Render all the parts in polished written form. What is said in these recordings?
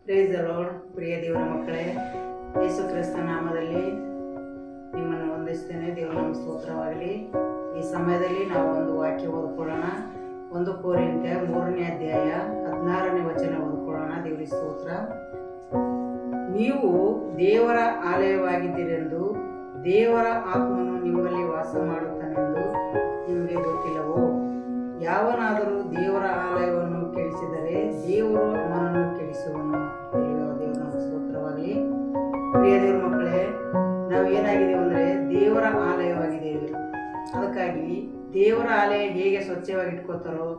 Praise the lord. ಪ್ರಿಯ ದೇವರ ಮಕ್ಕಳೇ, ಯೇಸು ಕ್ರಿಸ್ತ ನಾಮದಲ್ಲಿ ನಿಮ್ಮನ್ನು ವಂದಿಸ್ತೇನೆ. ದೇವರ ನಾಮ ಸ್ತೋತ್ರವಾಗಲಿ. ಈ ಸಮಯದಲ್ಲಿ ನಾವು ಒಂದು ವಾಕ್ಯ ಓದ್ಕೊಳ್ಳೋಣ. 1 ಕೊರಿಂಥ್ಯ 3ನೇ ಅಧ್ಯಾಯ 16ನೇ ವಚನ ಓದ್ಕೊಳ್ಳೋಣ. ದೇವರಿಗೆ ಸ್ತೋತ್ರ. ನೀವು ದೇವರ ಆಲಯವಾಗಿದ್ದೀರೆಂದು ದೇವರ ಆತ್ಮನು ನಿಮ್ಮಲ್ಲಿ ವಾಸ ಮಾಡುತ್ತಾನೆಂದು ನಿಮಗೆ ಗೊತ್ತಿಲ್ಲವೋ? ಯಾವನಾದರೂ ದೇವರ ಆಲಯವನ್ನು ಕೆಡಿಸಿದರೆ ದೇವರು ಅವನನ್ನು ಕೆಡಿಸುವನು. ದೇವರ ಸ್ತೋತ್ರವಾಗಲಿ. ಪ್ರಿಯ ದೇವರ ಮಕ್ಕಳೇ, ನಾವು ಏನಾಗಿದ್ದೇವೆ ಅಂದರೆ ದೇವರ ಆಲಯವಾಗಿದ್ದೇವೆ. ಅದಕ್ಕಾಗಿ ದೇವರ ಆಲಯ ಹೇಗೆ ಸ್ವಚ್ಛವಾಗಿ ಇಟ್ಕೋತಾರೋ,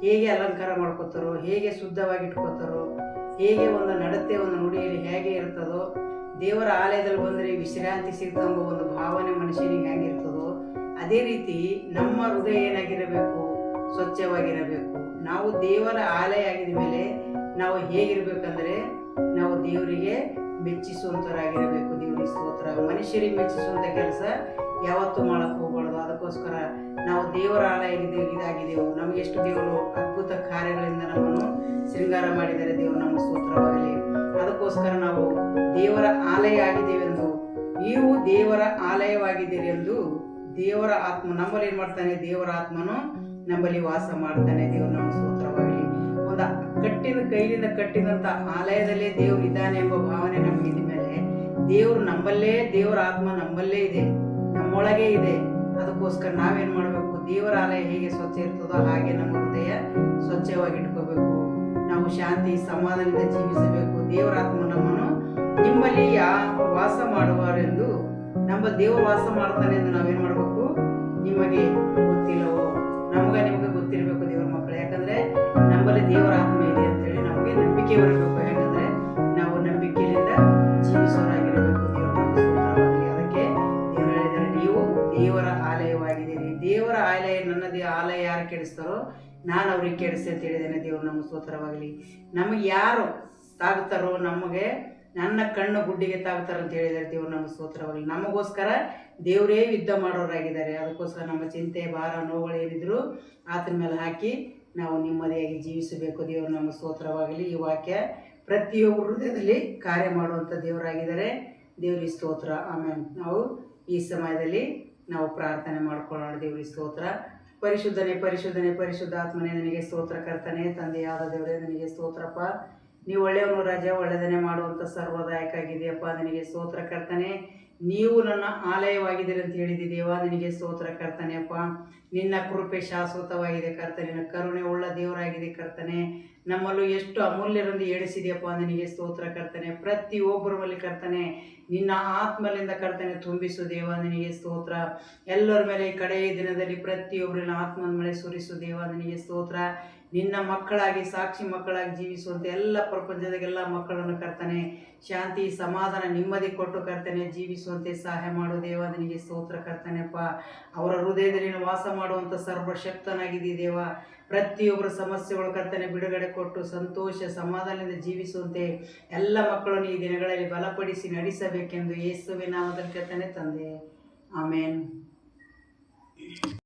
ಹೇಗೆ ಅಲಂಕಾರ ಮಾಡ್ಕೋತಾರೋ, ಹೇಗೆ ಶುದ್ಧವಾಗಿ ಇಟ್ಕೋತಾರೋ, ಹೇಗೆ ಒಂದು ನಡತೆ ಒಂದು ನುಡಿಯಲ್ಲಿ ಹೇಗೆ ಇರ್ತದೋ, ದೇವರ ಆಲಯದಲ್ಲಿ ಬಂದರೆ ವಿಶ್ರಾಂತಿ ಸಿಗ್ತಂಬ ಒಂದು ಭಾವನೆ ಮನುಷ್ಯನಿಗೆ ಹೇಗಿರ್ತದೋ, ಅದೇ ರೀತಿ ನಮ್ಮ ಹೃದಯ ಏನಾಗಿರಬೇಕು? ಸ್ವಚ್ಛವಾಗಿರಬೇಕು. ನಾವು ದೇವರ ಆಲಯ ಆಗಿದ ಮೇಲೆ ನಾವು ಹೇಗಿರ್ಬೇಕಂದ್ರೆ ನಾವು ದೇವರಿಗೆ ಮೆಚ್ಚಿಸುವಂತರಾಗಿರಬೇಕು. ದೇವರಿಗೆ ಸ್ತೋತ್ರ. ಮನುಷ್ಯರಿಗೆ ಮೆಚ್ಚಿಸುವಂತ ಕೆಲಸ ಯಾವತ್ತೂ ಮಾಡಕ್ ಹೋಗ್ಬಾರ್ದು. ಅದಕ್ಕೋಸ್ಕರ ನಾವು ದೇವರ ಆಲಯ ಇದಾಗಿದ್ದೆವು. ನಮ್ಗೆ ಎಷ್ಟು ದೇವರು ಅದ್ಭುತ ಕಾರ್ಯಗಳಿಂದ ನಮ್ಮನ್ನು ಶೃಂಗಾರ ಮಾಡಿದ್ದಾರೆ. ದೇವರು ನಮ್ಮ ಸ್ತೋತ್ರವಾಗಲಿ. ಅದಕ್ಕೋಸ್ಕರ ನಾವು ದೇವರ ಆಲಯ ಆಗಿದ್ದೇವೆಂದು, ನೀವು ದೇವರ ಆಲಯವಾಗಿದ್ದೀರಿ ಎಂದು ದೇವರ ಆತ್ಮ ನಮ್ಮಲ್ಲಿ ಏನ್ ಮಾಡ್ತಾನೆ? ದೇವರ ಆತ್ಮನು ನಮ್ಮಲ್ಲಿ ವಾಸ ಮಾಡ್ತಾನೆ. ದೇವರು ನಮ್ಮ ಸ್ತೋತ್ರವಾಗಲಿ. ಒಂದು ಕೈಲಿಂದ ಕಟ್ಟಿದಂತ ಆಲಯದಲ್ಲೇ ದೇವರು ಇದ್ದಾನೆ ಎಂಬ ಭಾವನೆ ನಮಗಿದ ಮೇಲೆ ದೇವರು ನಮ್ಮಲ್ಲೇ, ದೇವರ ಆತ್ಮ ನಮ್ಮಲ್ಲೇ ಇದೆ, ನಮ್ಮೊಳಗೆ ಇದೆ. ಅದಕ್ಕೋಸ್ಕರ ನಾವೇನ್ ಮಾಡಬೇಕು? ದೇವರ ಆಲಯ ಹೇಗೆ ಸ್ವಚ್ಛ ಇರ್ತದೋ ಹಾಗೆ ನಮ್ಮ ಹೃದಯ ಸ್ವಚ್ಛವಾಗಿ ಇಟ್ಕೋಬೇಕು. ನಾವು ಶಾಂತಿ ಸಮಾಧಾನದಿಂದ ಜೀವಿಸಬೇಕು. ದೇವರ ಆತ್ಮ ನಮ್ಮನ್ನು ನಿಮ್ಮಲ್ಲಿ ವಾಸ ಮಾಡುವರೆಂದು, ನಮ್ಮ ದೇವರು ವಾಸ ಮಾಡ್ತಾನೆ ಎಂದು ನಾವೇನ್ ಮಾಡ್ಬೇಕು? ನಿಮಗೆ ಗೊತ್ತಿಲ್ಲವೋ? ನಿಮಗೆ ಗೊತ್ತಿರಬೇಕು ದೇವರ ಮಕ್ಕಳು. ಯಾಕಂದ್ರೆ ನಮ್ಮಲ್ಲಿ ದೇವರ ಆತ್ಮ ಇದೆ ಅಂತೇಳಿ ನಮಗೆ ನಂಬಿಕೆ ಬರಬೇಕು. ಯಾಕಂದ್ರೆ ನಾವು ನಂಬಿಕೆಯಿಂದ ಜೀವಿಸೋರಾಗಿರಬೇಕು. ಅದಕ್ಕೆ ದೇವರು ಹೇಳಿದರೆ, ನೀವು ದೇವರ ಆಲಯವಾಗಿದ್ದೀರಿ. ದೇವರ ಆಲಯ ನನ್ನದೇ ಆಲಯ ಯಾರು ಕೆಡಿಸ್ತಾರೋ ನಾನು ಅವ್ರಿಗೆ ಕೆಡಿಸಿ ಅಂತ ಹೇಳಿದ್ದೇನೆ. ದೇವರು ನಮ್ಮ ಸ್ತೋತ್ರವಾಗಲಿ. ನಮಗೆ ಯಾರು ತಾಗ್ತಾರೋ, ನಮಗೆ ನನ್ನ ಕಣ್ಣು ಗುಡ್ಡಿಗೆ ತಾಗ್ತಾರ ಅಂತ ಹೇಳಿದ್ದಾರೆ. ದೇವರು ನಮ್ಮ ಸ್ತೋತ್ರವಾಗಲಿ. ನಮಗೋಸ್ಕರ ದೇವರೇ ಯುದ್ಧ ಮಾಡೋರಾಗಿದ್ದಾರೆ. ಅದಕ್ಕೋಸ್ಕರ ನಮ್ಮ ಚಿಂತೆ, ಭಾರ, ನೋವುಗಳು ಏನಿದ್ರು ಆತನ ಮೇಲೆ ಹಾಕಿ ನಾವು ನೆಮ್ಮದಿಯಾಗಿ ಜೀವಿಸಬೇಕು. ದೇವರು ನಮ್ಮ ಸ್ತೋತ್ರವಾಗಲಿ. ಈ ವಾಕ್ಯ ಪ್ರತಿಯೊಬ್ಬರ ಹೃದಯದಲ್ಲಿ ಕಾರ್ಯ ಮಾಡುವಂಥ ದೇವರಾಗಿದ್ದಾರೆ. ದೇವರಿಗೆ ಸ್ತೋತ್ರ. ಆಮೇಲೆ ನಾವು ಈ ಸಮಯದಲ್ಲಿ ನಾವು ಪ್ರಾರ್ಥನೆ ಮಾಡ್ಕೊಳ್ಳೋಣ. ದೇವರಿಗೆ ಸ್ತೋತ್ರ. ಪರಿಶುದ್ಧನೇ ಪರಿಶುದ್ಧನೇ ಪರಿಶುದ್ಧಾತ್ಮನೇ ನಿನಗೆ ಸ್ತೋತ್ರ ಕರ್ತನೆ. ತಂದೆಯಾದ ದೇವರೇ ನಿನಗೆ ಸ್ತೋತ್ರಪ್ಪ. ನೀವು ಒಳ್ಳೆಯವನು ರಾಜ, ಒಳ್ಳೆಯದನ್ನೇ ಮಾಡುವಂಥ ಸರ್ವದಾಯಕ ಆಗಿದೆಯಪ್ಪ. ನಿನಗೆ ಸ್ತೋತ್ರ ಕರ್ತನೆ. ನೀವು ನನ್ನ ಆಲಯವಾಗಿದ್ದೀರಿ ಅಂತ ಹೇಳಿದ್ದೀವ. ನಿನಗೆ ಸ್ತೋತ್ರ ಕರ್ತನೆಯಪ್ಪ. ನಿನ್ನ ಕೃಪೆ ಶಾಶ್ವತವಾಗಿದೆ ಕರ್ತನೆ. ನಿನ್ನ ಕರುಣೆ ಉಳ್ಳ ದೇವರಾಗಿದೆ ಕರ್ತನೆ. ನಮ್ಮಲ್ಲೂ ಎಷ್ಟು ಅಮೂಲ್ಯರೊಂದು ಎಣಿಸಿದೆಯಪ್ಪ. ನಿನಗೆ ಸ್ತೋತ್ರ ಕರ್ತನೆ. ಪ್ರತಿಯೊಬ್ಬರ ಮೇಲೆ ಕರ್ತನೆ ನಿನ್ನ ಆತ್ಮಲಿಂದ ಕರ್ತನೆ ತುಂಬಿಸು ದೇವ. ನಿನಗೆ ಸ್ತೋತ್ರ. ಎಲ್ಲರ ಮೇಲೆ ಈ ಕಡೆಯ ದಿನದಲ್ಲಿ ಪ್ರತಿಯೊಬ್ಬರಿನ ಆತ್ಮನ ಮೇಲೆ ಸುರಿಸು ದೇವ. ನಿನಗೆ ಸ್ತೋತ್ರ. ನಿನ್ನ ಮಕ್ಕಳಾಗಿ, ಸಾಕ್ಷಿ ಮಕ್ಕಳಾಗಿ ಜೀವಿಸುವಂತೆ ಎಲ್ಲ ಪ್ರಪಂಚದಾಗೆಲ್ಲ ಮಕ್ಕಳನ್ನು ಕರ್ತನೆ ಶಾಂತಿ, ಸಮಾಧಾನ, ನೆಮ್ಮದಿ ಕೊಟ್ಟು ಕರ್ತನೆ ಜೀವಿಸುವಂತೆ ಸಹಾಯ ಮಾಡು ದೇವ. ನಿನಗೆ ಸ್ತೋತ್ರ ಕರ್ತನೆಪ್ಪ. ಅವರ ಹೃದಯದಲ್ಲಿ ವಾಸ ಮಾಡುವಂಥ ಸರ್ವಶಕ್ತನಾಗಿದ್ದೀ ದೇವ. ಪ್ರತಿಯೊಬ್ಬರ ಸಮಸ್ಯೆಗಳು ಕರ್ತನೆ ಬಿಡುಗಡೆ ಕೊಟ್ಟು ಸಂತೋಷ ಸಮಾಧಾನದಿಂದ ಜೀವಿಸುವಂತೆ ಎಲ್ಲ ಮಕ್ಕಳನ್ನು ಈ ದಿನಗಳಲ್ಲಿ ಬಲಪಡಿಸಿ ನಡೆಸಬೇಕೆಂದು ಯೇಸುವಿನ ನಾಮದಲ್ಲಿ ಕರ್ತನೆ ತಂದೆ. ಆಮೇನ್.